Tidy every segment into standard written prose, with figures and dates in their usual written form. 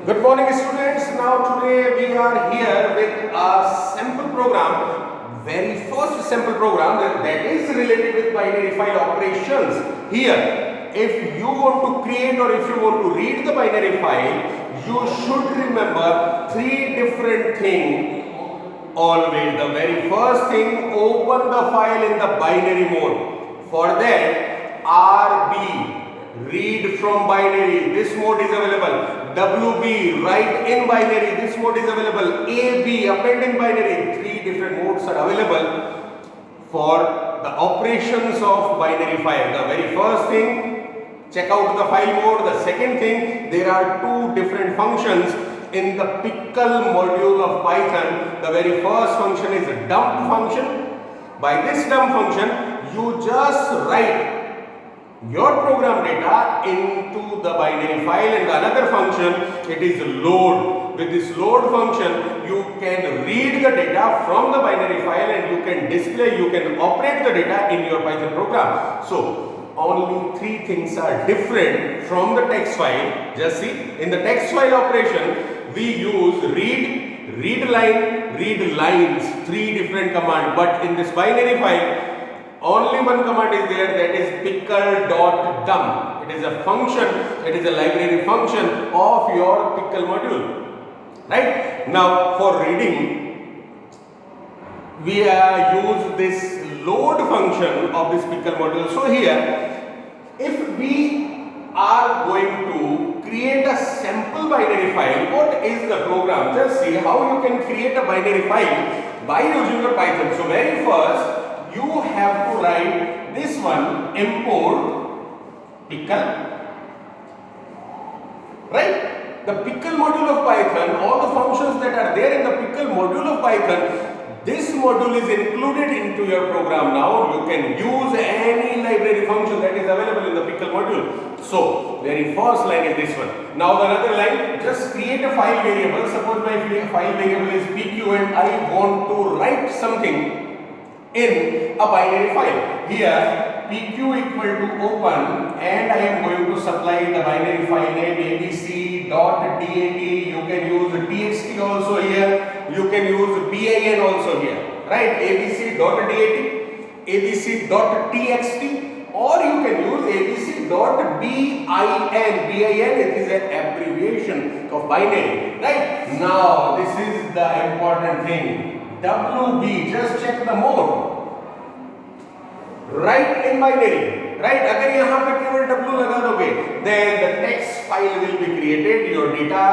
Good morning, students. Now today we are here with a sample program, very first sample program that is related with binary file operations. Here, if you want to create or if you want to read the binary file, you should remember three different things always. The very first thing, open the file in the binary mode. For that, RB, read from binary, this mode is available. WB, write in binary, this mode is available. AB, append in binary, three different modes are available for the operations of binary file. The very first thing, check out the file mode. The second thing, there are two different functions in the pickle module of Python. The very first function is a dump function. By this dump function, you just write your program data into the binary file, and the another function, it is load. With this load function, you can read the data from the binary file and you can display, you can operate the data in your Python program. So only three things are different from the text file. Just see, in the text file operation, we use read line, read lines, three different commands. But in this binary file, only one command is there, that is pickle.dump. It is a function, it is a library function of your pickle module. Right? Now for reading, we use this load function of this pickle module. So here, if we are going to create a sample binary file, what is the program? Just see how you can create a binary file by using your Python. So very first, you have to write this one, import pickle, right? The pickle module of Python, all the functions that are there in the pickle module of Python, this module is included into your program. Now you can use any library function that is available in the pickle module. So very first line is this one. Now the another line, just create a file variable. Suppose my file variable is pq and I want to write something in a binary file. Here pq equal to open, and I am going to supply the binary file name abc.dat. You can use txt also here, you can use bin also here, right? abc.dat, abc.txt, or you can use abc.bin. Bin, it is an abbreviation of binary, right? Now this is the important thing. WB, just check the mode. Write in binary, right? अगर यहाँ पे केवल W लगा दोगे, then the text file will be created. Your data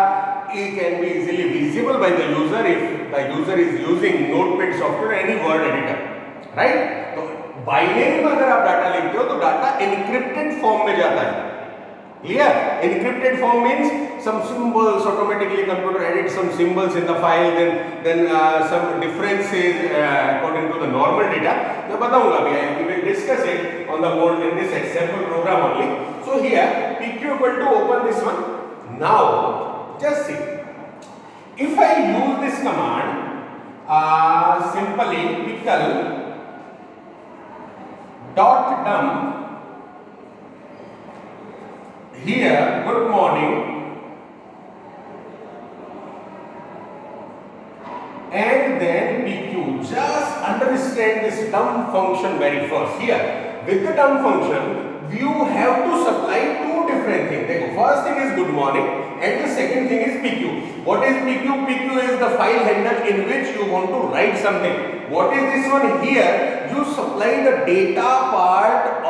can be easily visible by the user if the user is using Notepad software, any word editor, right? तो binary में अगर आप डाटा लिखते हो तो डाटा encrypted form में जाता है. Clear? Encrypted form means some symbols, automatically computer edits some symbols in the file, then some differences according to the normal data. मैं बताऊंगा अभी, we will discuss it on the board in this example program only. So here pq equal to open this one. Now just see, if I use this command, simply pickle dot dump. Here, good morning, and then pq. Just understand this dump function very first. Here, with the dump function, you have to supply two different things. The first thing is good morning, and the second thing is pq. What is pq? pq is the file handle in which you want to write something. What is this one? Here, you supply the data part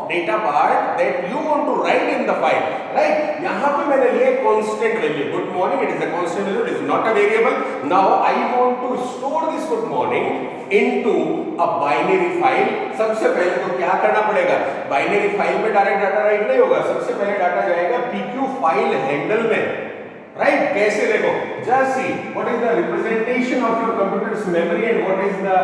that you want to write in the file, right? यहाँ पे मैंने लिया constant value. Good morning, it is a constant value, it is not a variable. Now I want to store this good morning into a binary file. सबसे पहले तो क्या करना पड़ेगा? Binary file में डायरेक्ट डाटा राइट नहीं होगा. सबसे पहले डाटा जाएगा pq file handle में. Right? कैसे देखो? Just see what is the representation of your computer's memory and what is the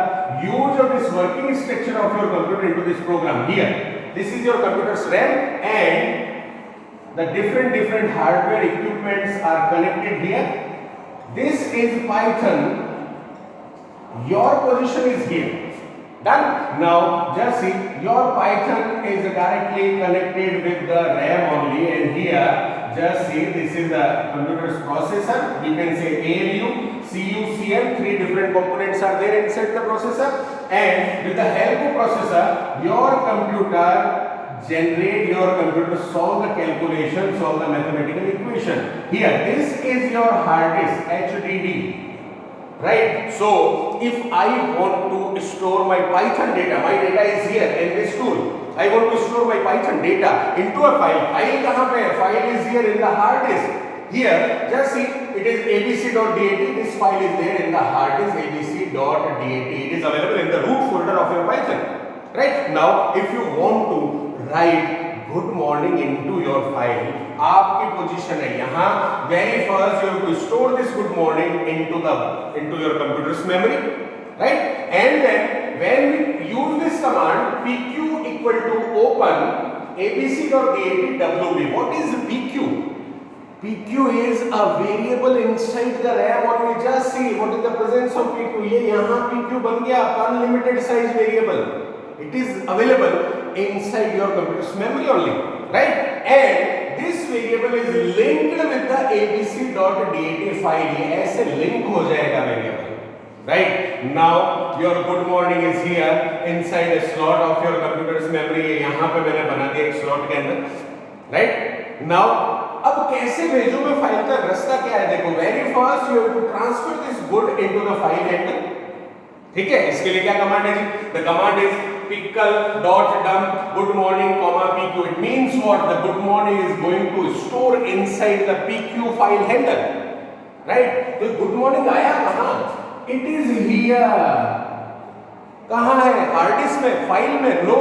use of this working structure of your computer into this program. Here, this is your computer's RAM, and the different hardware equipments are connected here. This is Python. Your position is here. Done. Now just see, your Python is directly connected with the RAM only, and here just see this is the computer's processor. You can say ALU, CUCL, three different components are there inside the processor, and with the help of processor your computer solve the calculation, solve the mathematical equation. Here this is your hard disk HDD, right? So if I want to store my Python data, my data is here in this tool, I want to store my Python data into a file. File kahan pe hai? File is here in the hard disk. Here just see, it is abc.dat. This file is there in the hard disk abc.dat. It is available in the root folder of your Python, right? Now if you want to write good morning into your file, आपकी position है यहाँ, very first you have to store this good morning into your computer's memory, right? And then when we use this command pq equal to open abc.dat wb. What is pq? pq is a variable inside the RAM only. Just see what is the presence of pq. ये यहाँ pq बन गया unlimited size variable. It is available inside your computer's memory only, right? And this variable is linked with the abc.dat file. ये ऐसे link हो जाएगा variable, right? Now your good morning is here inside a slot of your computer's memory. यहाँ पे मैंने बना दिया एक slot के अंदर, right? Now अब कैसे भेजूं मैं फाइल का रास्ता क्या है? देखो, very first you have to transfer this good into the file handle. ठीक है, इसके लिए क्या कमांड है जी? The command is pickle.dump good morning pq. It means what? The good morning is going to store inside the pq file handle, right? तो good morning आया कहाँ? It is here. कहाँ है? हार्ड डिस्क में, file में? No,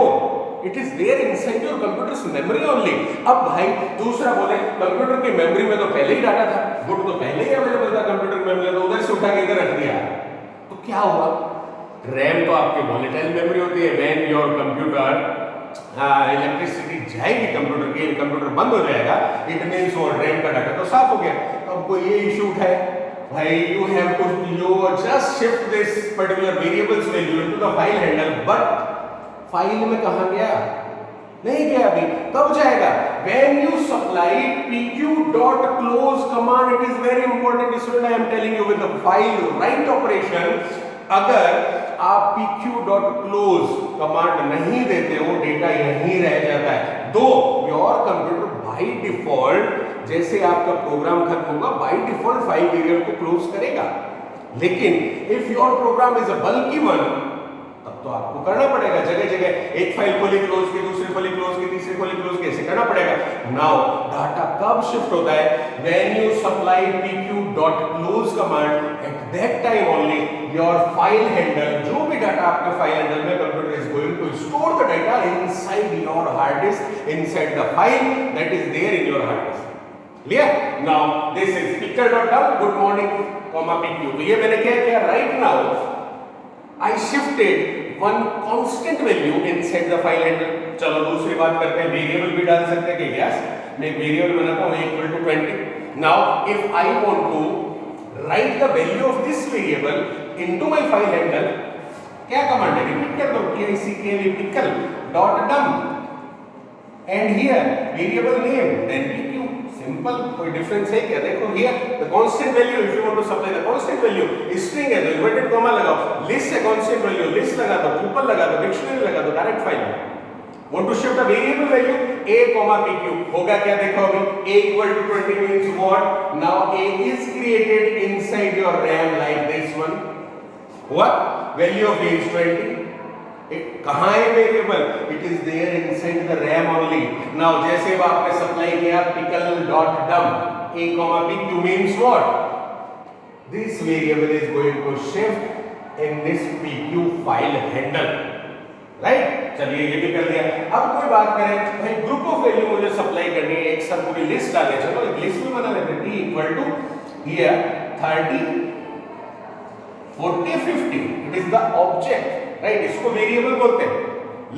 it is there inside your computer's memory only. अब भाई दूसरा बोले, कंप्यूटर की मेमोरी में तो पहले ही डाटा था, गुड तो पहले ही अवेलेबल था कंप्यूटर मेमोरी, तो उधर से उठा के इधर रख दिया. तो क्या हुआ? रैम तो आपकी वॉलेटाइल मेमोरी होती है. व्हेन योर कंप्यूटर इलेक्ट्रिसिटी जाएगी कंप्यूटर की, कंप्यूटर बंद हो जाएगा, इट मींस वो रैम का डाटा तो साफ हो गया. अब कोई ये इशू उठाए, भाई you have to just shift this particular variables value into the file handle, but file में कहाँ गया? नहीं गया अभी. कब जाएगा? When you supply pq.close command, it is very important. Student, I am telling you, with the file write operation, अगर आप pq.close कमांड नहीं देते हो, डेटा यहीं रह जाता है. दो योर कंप्यूटर बाय डिफॉल्ट, जैसे आपका प्रोग्राम खत्म होगा, बाय डिफॉल्ट फाइल वेरिएबल को क्लोज करेगा. लेकिन if your program is a bulky one, तब तो आपको करना पड़ेगा. जगह जगह एक फाइल खोली क्लोज की, दूसरी खोली क्लोज की, तीसरी खोली क्लोज की, ऐसे करना पड़ेगा. नाउ डाटा कब शिफ्ट होता है? When you supply pq.close command, at that time only your file handle, जो भी डाटा आपके फाइल हैंडल में, computer is going to store the data inside your hard disk, inside the file that is there in your hard disk. Clear? Now this is pickle.dump good morning pq. तो ये मैंने क्या किया? Right now I shifted one constant value inside the file handle. चलो दूसरी बात करते हैं, वेरिएबल भी डाल सकते हैं कि यस, मैं एक वेरिएबल बनाता हूँ equal to 20. Now if I want to write the value of this variable into my file handle, क्या कमांड है? रिपीट कर दो, pickle.dump and here variable name then pq. Simple, कोई डिफरेंस है क्या? देखो here the constant value, if you want to supply the constant value, string है तो इन्वर्टेड कॉमा लगाओ, लिस्ट है कांस्टेंट वैल्यू, लिस्ट लगा दो, ट्रिपल लगा दो, डिक्शनरी लगा दो, डायरेक्ट फाइल में. Want to shift the variable value a, pq, होगा क्या? देखो अभी a equal to 20 means what? Now a is created inside your RAM like this one. What? Value of a is 20. कहाँ है variable? It is there inside the RAM only. Now जैसे आपने supply किया pickle.dump a, pq means what? This variable is going to shift in this pq file handle, right? चलिए ये भी कर दिया. अब कोई बात करें, भाई ग्रुप ऑफ वैल्यू मुझे सप्लाई करनी है, एक सब पूरी लिस्ट डाले. चलो एक लिस्ट में बना लेते हैं. t equal to here 30 40 50. It is the object, right? इसको वेरिएबल बोलते हैं.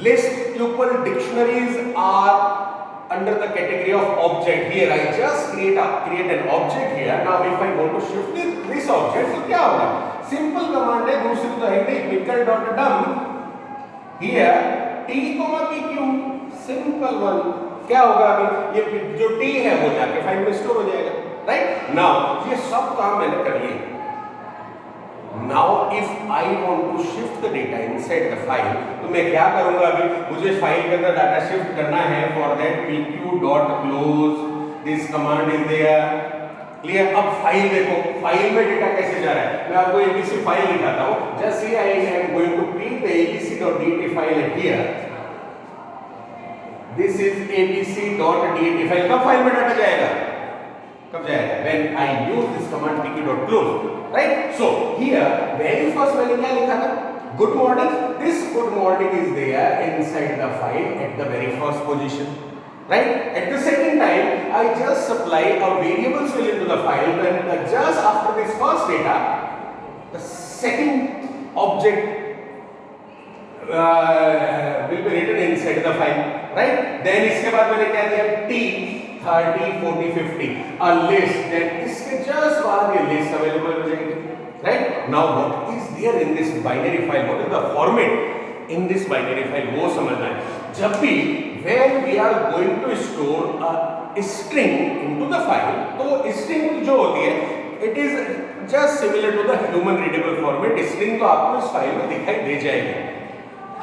List tuple dictionaries are under the category of object. Here I just create an object here. Now if I want to shift this object, तो क्या होगा? Simple command है, दूसरी तो है नहीं. pickle.dump here t, pq, simple one. क्या होगा अभी, ये जो टी है वो जाके फाइल में स्टोर हो जाएगा, राइट। नाउ ये सब काम मैंने कर लिए। Now if I want to shift the data inside the file, तो मैं क्या करूंगा अभी, मुझे फाइल के अंदर डाटा शिफ्ट करना है। For that pq.close this command is there, clear. अब फाइल देखो, फाइल में डेटा कैसे जा रहा है, मैं आपको abc फाइल दिखाता हूं। Just here I am going to create the abc.dat file here. This is abc.dat file. कब फाइल में डाटा जाएगा, कब जाएगा, when I use this command pq.close, right? So here very first मैंने क्या लिखा था, good morning। this good morning is there inside the file at the very first position, right? At the second time I just supply a variable cell into the file, then just after this first data the second object will be written inside the file, right? Then इसके बाद मैंने क्या दिया, t 30 40 50 a list, then इसके just बाद ये list available हो जाएगी, right? Now what is there in this binary file, what is the format in this binary file, वो समझना है। जब भी when we are going to store a string into the file, तो string जो होती है it is just similar to the human readable format। string तो आपको इस फाइल में दिखाई दे जाएगी।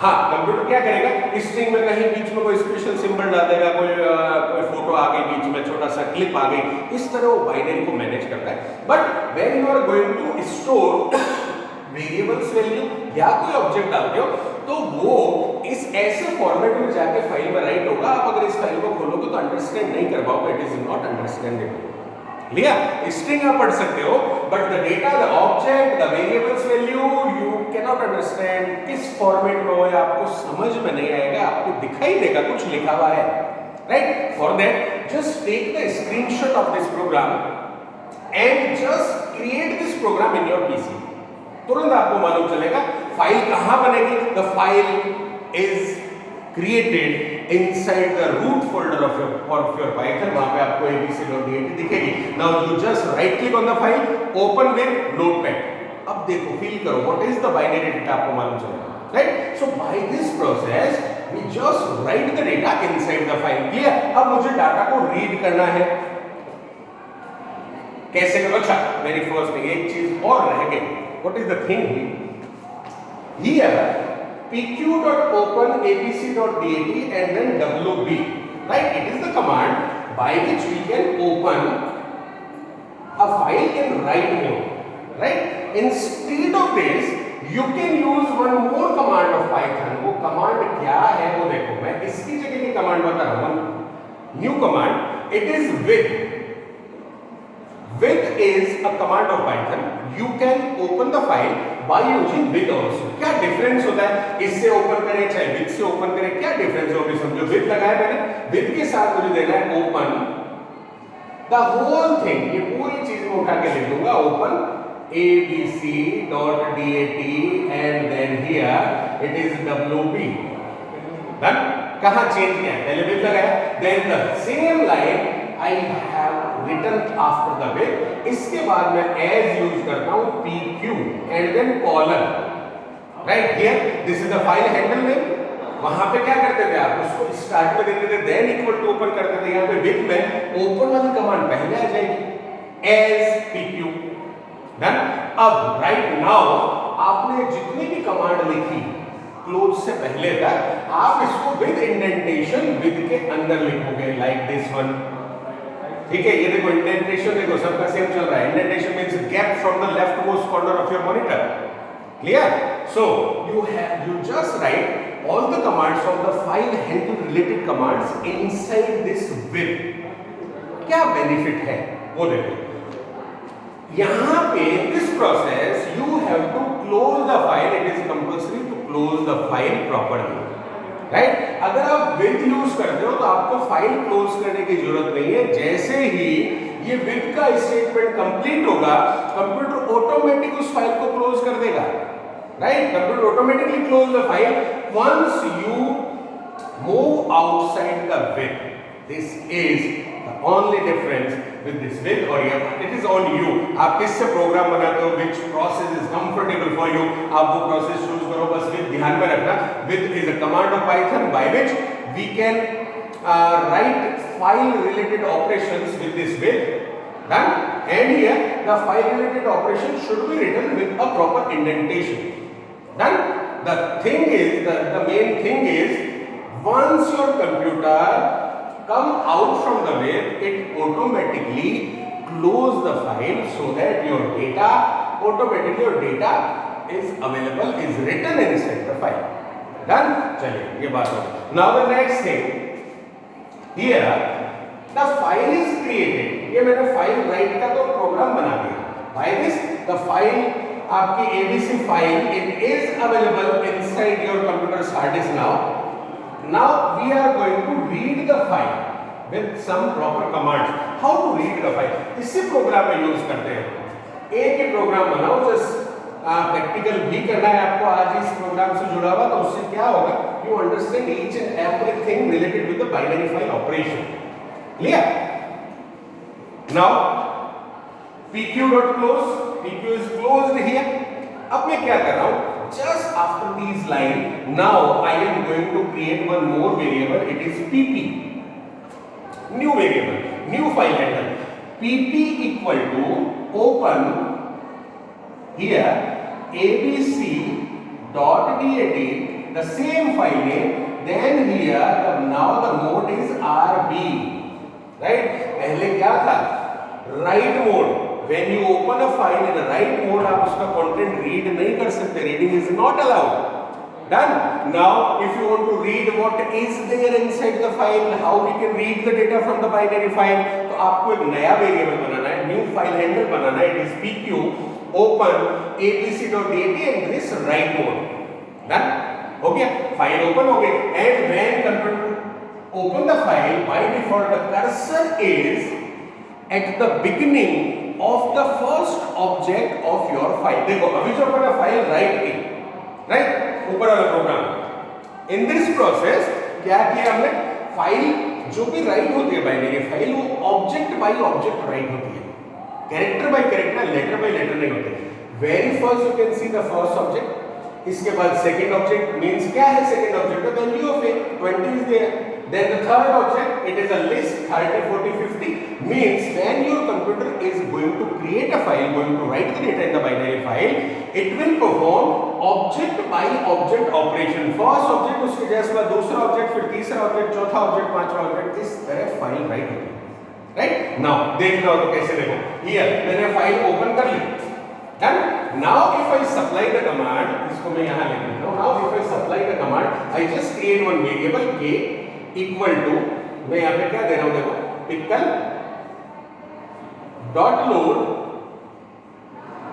हाँ, कंप्यूटर क्या करेगा, स्ट्रिंग में कहीं बीच में कोई स्पेशल सिंबल डाल देगा, कोई फोटो आ गई बीच में, छोटा सा क्लिप आ गई, इस तरह वो बाइनरी को मैनेज करता है। But when you are going to store variable's value या कोई ऑब्जेक्ट डालते हो, तो वो इस ऐसे फॉर्मेट में जाके फाइल में राइट होगा। आप अगर इस फाइल को खोलोगे तो अंडरस्टैंड नहीं कर पाओगे, it is not understandable. Clear, string आप पढ़ सकते हो, but the data, the object, the variables value you can not understand. किस फॉर्मेट में हो आपको समझ में नहीं आएगा, आपको दिखाई देगा कुछ लिखा हुआ है, right. For that just take the screenshot of this program and just create this program in your PC. तुरंत आपको मालूम चलेगा फाइल कहां बनेगी। The file is created inside the root folder of your Python। वहां पे आपको abc.dat दिखेगी। Now you just right click on the file, open with notepad। अब देखो, फील करो, what is the binary data, आपको मालूम चलेगा, right? So by this process we just write the data inside the file। clear। अब मुझे data को read करना है, कैसे करो। अच्छा, वेरी फर्स्ट थिंग, एक चीज और रह गई। what is the thing here, pq.open abc.dat and then wb, right? It is the command by which we can open a file in write mode, right? Instead of this you can use one more command of Python। वो command क्या है वो देखो, मैं इसकी जगह की command बता रहा हूँ, new command, it is with। with is a command of Python, you can open the file by using with also। क्या डिफरेंस होता है, इससे ओपन करें चाहे with से ओपन करें, क्या डिफरेंस होगा समझो। with लगाया मैंने, with के साथ मुझे देना है ओपन द होल थिंग, ये पूरी चीज में उठा के लिख दूंगा, open abc.dat and then here it is wb। Done. कहां चेंज किया, पहले with लगाया, then the same line I have written after the with। इसके बाद मैं as यूज करता हूं pq and then colon, right here this is the file handle name। वहां पे क्या करते थे आप, उसको स्टार्ट में देते थे, then equal to open करते थे। यहाँ पे with में open वाली कमांड पहले आ जाएगी, as pq। डन। अब राइट नाउ आपने जितनी भी कमांड लिखी क्लोज से पहले तक, आप इसको विद इंडेंटेशन विद के अंदर लिखोगे, लाइक दिस वन। ठीक है, ये देखो इंडेंटेशन, देखो सबका सेम चल रहा है। Indentation means gap from the left most corner of your monitor. Clear. So you just write all the commands of the file handle related commands inside this with। क्या बेनिफिट है वो देखो, यहां पे this process you have to close the file, it is compulsory to close the file properly, right? अगर आप with use करते हो तो आपको फाइल क्लोज करने की जरूरत नहीं है। जैसे ही ये with का स्टेटमेंट कंप्लीट होगा, कंप्यूटर ऑटोमेटिक उस फाइल को क्लोज कर देगा, right? Computer automatically close the file once you move outside the with। This is the only difference with this with or here, it is on you। आप किससे programme बनाते हो, which process is comfortable for you, आप वो process choose करो। बस with ध्यान में रखना, with is a command of Python by which we can write file related operations with this way. Done. And here the file related operation should be written with a proper indentation. Done. The thing is, the main thing is, once your computer come out from the web, it automatically close the file so that your data, automatically your data is available, is written inside the file. Done. चलिए ये बात हो गई. Now the next thing, here the file is created. ये मैंने file write का तो programme बना दिया. By this the file, आपकी ABC file, it is available inside your computer's hard disk now. Now we are going to read the file with some proper commands. How to read the file? इसी programme में use करते हैं. एक ही programme बनाओ, just practical भी करना है आपको आज इस प्रोग्राम से जुड़ा हुआ, तो उससे क्या होगा, you understand each and everything related with the binary file operation. Clear? Now pq.close, pq is closed here. अब मैं क्या कर रहा हूं, just after these line, now I am going to create one more variable. It is pp, new variable, new file handle. pp equal to open here abc.dat, the same file name. Then here now the mode is rb, right? पहले क्या था, write mode. When you open a file in a write mode, आप उसका content read नहीं कर सकते. Reading is not allowed. Done. Now, if you want to read what is there inside the file, how we can read the data from the binary file, तो आपको एक नया variable बनाना है, new file handle बनाना है. It is pq open abc.dat and this write mode. Done. हो गया, file open हो गई. And when computer open the file, by default the cursor is at the beginning of the first object of your file. देखो अभी जो अपना file write की, right, ऊपर वाला प्रोग्राम, इन दिस प्रोसेस क्या किया हमने, फाइल जो भी राइट होती है बाइनरी फाइल, वो ऑब्जेक्ट बाय ऑब्जेक्ट राइट होती है, character by character, letter by letter नहीं होती. Very first you can see the first object, इसके बाद सेकंड ऑब्जेक्ट मींस क्या है, second object the value of a 20 is there. Then the third object, it is a list 30, 40, 50, means when your computer is going to create a file, going to write the data in the binary file, it will perform object by object operation. First object, उसके जैसे बाद दूसरा object, फिर तीसरा object, चौथा object, पांचवा object, इस तरह फाइल राइट होती है. राइट? नाउ देख लो तो कैसे, देखो हियर मैंने फाइल ओपन कर ली. Done. Now if I supply the command, इसको मैं यहाँ लिख देता हूँ. Now if I supply the command, I just create one variable k equal to, मैं यहाँ पे क्या दे रहा हूँ, देखो pickle dot load,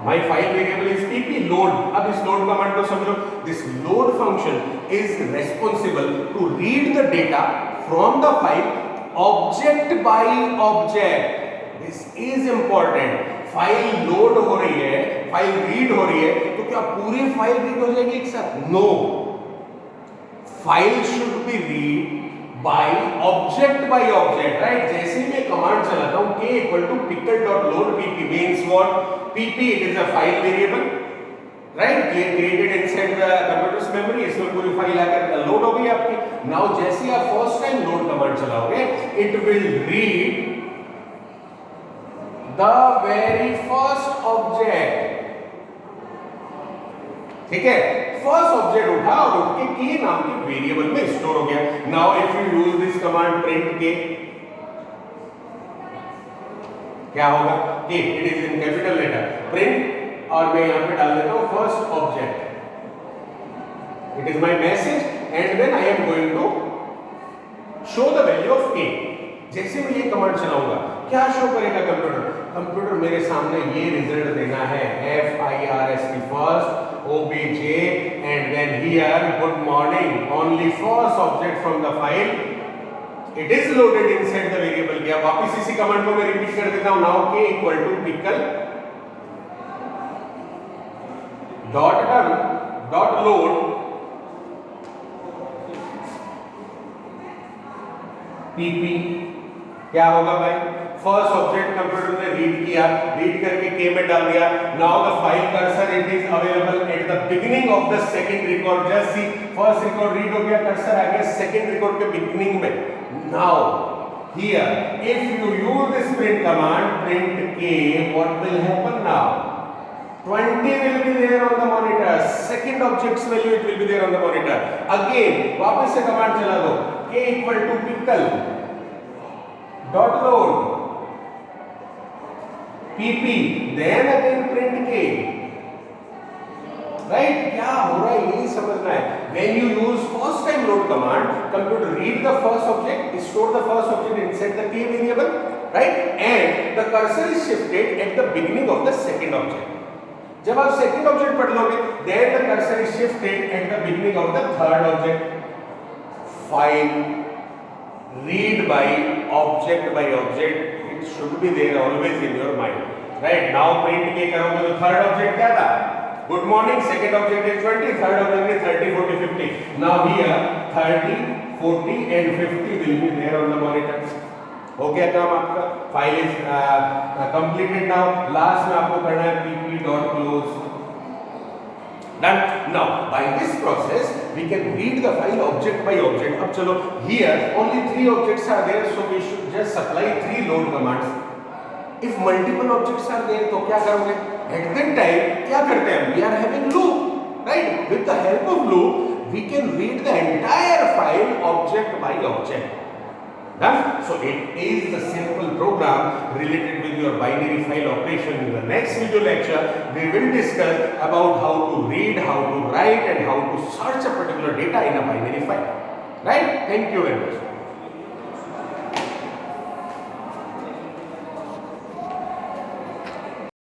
my file variable is pp load. अब इस load command को समझो. This load function is responsible to read the data from the file object by object. This is important. File load हो रही है, file read हो रही है, तो क्या पूरी फाइल रीड हो जाएगी एक साथ? No, file should be read by object by object. Right? जैसे मैं कमांड चलाता हूं k equal to pickle dot load pp means what, pp it is a file variable, right, created inside the computer's memory. इसमें पूरी file आकर load हो गई आपकी. नाउ जैसे आप फर्स्ट टाइम लोड कमांड चलाओगे, it will read the very first object. ठीक है, फर्स्ट ऑब्जेक्ट उठा और उठ के k नाम के वेरिएबल में स्टोर हो गया. Now if you use this command print k, क्या होगा, k it is in capital letter, print, और मैं यहां पे डाल देता हूं first object, it is my message, and then I am going to show the value of k. जैसे मैं ये कमांड चलाऊंगा, क्या शो करेगा कंप्यूटर? कंप्यूटर मेरे सामने ये रिजल्ट देना है, FIRST first, OBJ, and then here good morning, only first object from the file, it is loaded inside the variable. क्या वापस इसी कमांड को मैं रिपीट कर देता हूं. Now k equal to pickle dot load pp. क्या होगा भाई, फर्स्ट ऑब्जेक्ट कंप्यूटर ने रीड किया, रीड करके k में डाल दिया. Now the file cursor it is available at the beginning of the second record. Just see, first record read हो गया, कर्सर आ गया सेकंड रिकॉर्ड के बिगिनिंग में. Now, here, if you use this print command, print k, what will happen now? 20 will be there on the monitor. Second object's value, it will be there on the monitor. Again, वापस से command चला दो. K equal to pickle dot load pp. Then again print k. Right? क्या हो रहा है यही समझना है. When you use first time load command, computer read the first object, store the first object inside the k variable, right? And the cursor is shifted at the beginning of the second object. जब आप second object पढ़ लोगे, then the cursor is shifted at the beginning of the third object. File read by object, it should be there always in your mind. Right? Now print के करोगे तो third object क्या था? Good morning. Second object is 20. Third object is 30, 40, 50. Now here 30, 40 and 50 will be there on the monitor. हो गया काम आपका. File is completed. Now last में आपको करना है pp dot close. Done. Now by this process we can read the file object by object. अब चलो, here only 3 objects are there, so we should just supply 3 load commands. If multiple objects are there तो क्या करोगे? At that time क्या करते हैं? We are having loop, right? With the help of loop we can read the entire file object by object. Done? So it is the simple program related with your binary file operation. In the next video lecture, we will discuss about how to read, how to write and how to search a particular data in a binary file. Right? Thank you very much.